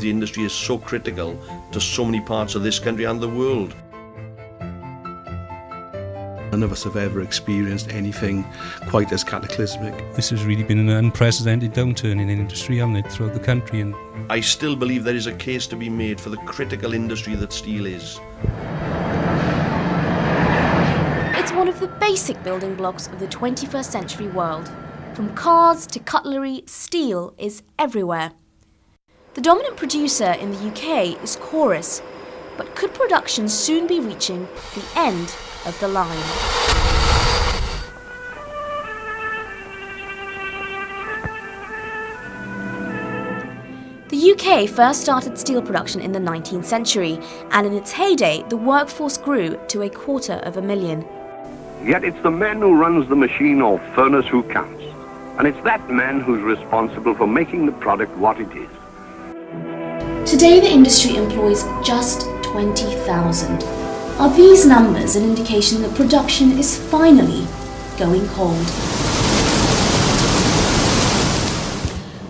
the industry is so critical to so many parts of this country and the world. None of us have ever experienced anything quite as cataclysmic. This has really been an unprecedented downturn in industry, hasn't it, throughout the country. And I still believe there is a case to be made for the critical industry that steel is. It's one of the basic building blocks of the 21st century world. From cars to cutlery, steel is everywhere. The dominant producer in the UK is Chorus, but could production soon be reaching the end of the line? The UK first started steel production in the 19th century, and in its heyday, the workforce grew to 250,000. Yet it's the man who runs the machine or furnace who counts. And it's that man who's responsible for making the product what it is. Today, the industry employs just 20,000. Are these numbers an indication that production is finally going cold?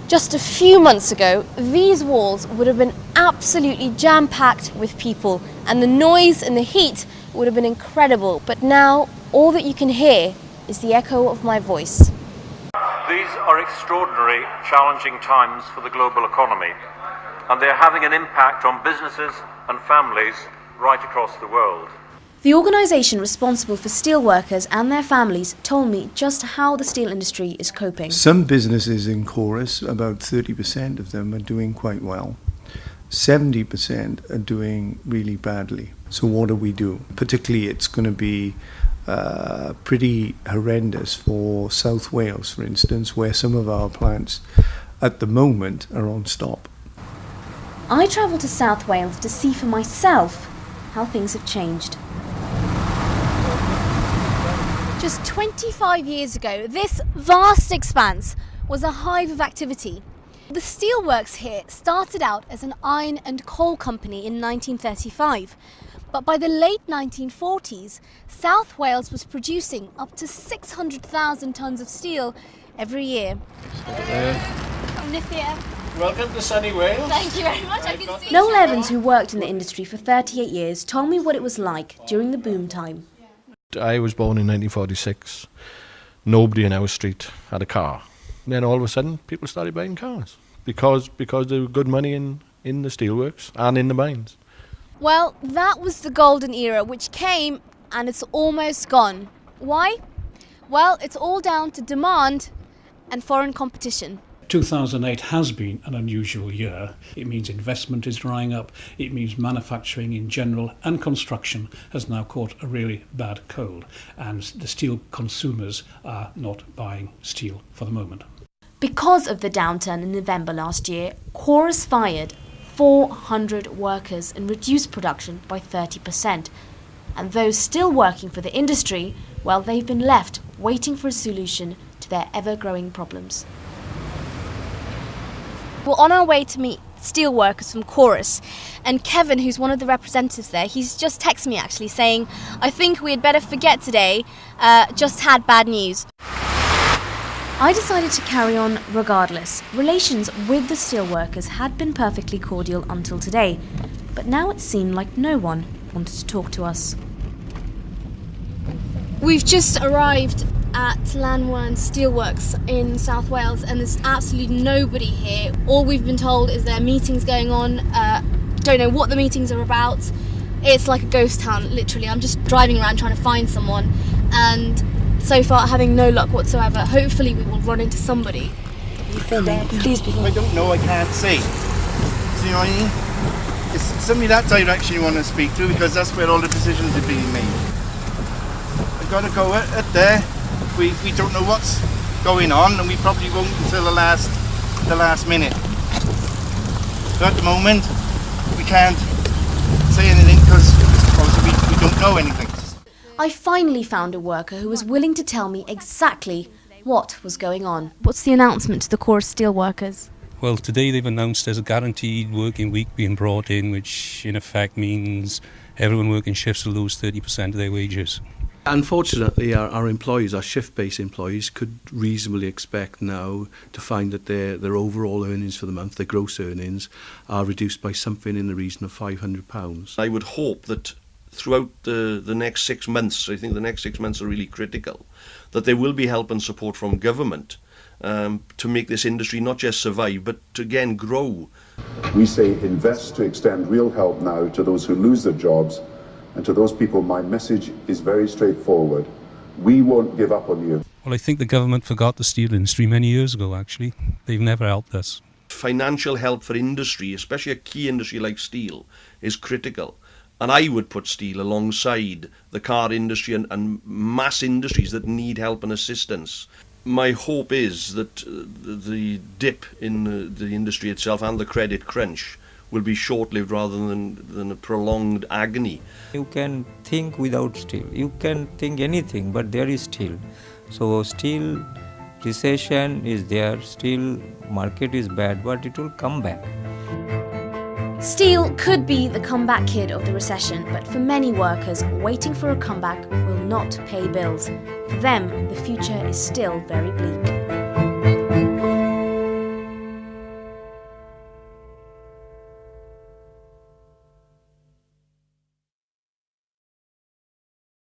Just a few months ago, these walls would have been absolutely jam-packed with people, and the noise and the heat would have been incredible. But now, all that you can hear is the echo of my voice. These are extraordinary, challenging times for the global economy, and they're having an impact on businesses and families right across the world. The organisation responsible for steelworkers and their families told me just how the steel industry is coping. Some businesses in Chorus, about 30% of them, are doing quite well. 70% are doing really badly. So what do we do? Particularly, it's going to be pretty horrendous for South Wales, for instance, where some of our plants at the moment are on stop. I travelled to South Wales to see for myself how things have changed. Just 25 years ago, this vast expanse was a hive of activity. The steelworks here started out as an iron and coal company in 1935, but by the late 1940s, South Wales was producing up to 600,000 tonnes of steel every year. I'm Nithya. Welcome to sunny Wales. Thank you very much. I can see Noel Evans, who worked in the industry for 38 years, told me what it was like during the boom time. I was born in 1946. Nobody in our street had a car. And then all of a sudden, people started buying cars because there was good money in the steelworks and in the mines. Well, that was the golden era, which came and it's almost gone. Why? Well, it's all down to demand and foreign competition. 2008 has been an unusual year. It means investment is drying up. It means manufacturing in general and construction has now caught a really bad cold. And the steel consumers are not buying steel for the moment. Because of the downturn in November last year, Chorus fired 400 workers and reduced production by 30%. And those still working for the industry, well, they've been left waiting for a solution to their ever-growing problems. We're on our way to meet steelworkers from Chorus, and Kevin, who's one of the representatives there, he's just texted me actually saying, I think we had better forget today, just had bad news. I decided to carry on regardless. Relations with the steelworkers had been perfectly cordial until today, but now it seemed like no one wanted to talk to us. We've just arrived at Llanwern Steelworks in South Wales, and there's absolutely nobody here. All we've been told is there are meetings going on. Don't know what the meetings are about. It's like a ghost town, literally. I'm just driving around trying to find someone, and so far having no luck whatsoever. Hopefully we will run into somebody. Are you filming? Please be filming. I don't know, I can't see. See what I mean? It's somebody that direction you want to speak to, because that's where all the decisions are being made. I've got to go at there. We don't know what's going on, and we probably won't until the last minute. So at the moment, we can't say anything because obviously we don't know anything. I finally found a worker who was willing to tell me exactly what was going on. What's the announcement to the Chorus steelworkers? well, today they've announced there's a guaranteed working week being brought in, which in effect means everyone working shifts will lose 30% of their wages. Unfortunately, our employees, our shift-based employees, could reasonably expect now to find that their overall earnings for the month, their gross earnings, are reduced by something in the region of £500. I would hope that throughout the next 6 months, I think the next 6 months are really critical, that there will be help and support from government to make this industry not just survive, but to again grow. We say invest to extend real help now to those who lose their jobs, and to those people my message is very straightforward. We won't give up on you. Well, I think the government forgot the steel industry many years ago, actually. They've never helped us. Financial help for industry, especially a key industry like steel, is critical. And I would put steel alongside the car industry and mass industries that need help and assistance. My hope is that the dip in the industry itself and the credit crunch will be short-lived rather than a prolonged agony. You can think without steel. You can think anything, but there is steel. So steel recession is there, steel market is bad, but it will come back. Steel could be the comeback kid of the recession, but for many workers, waiting for a comeback will not pay bills. For them, the future is still very bleak.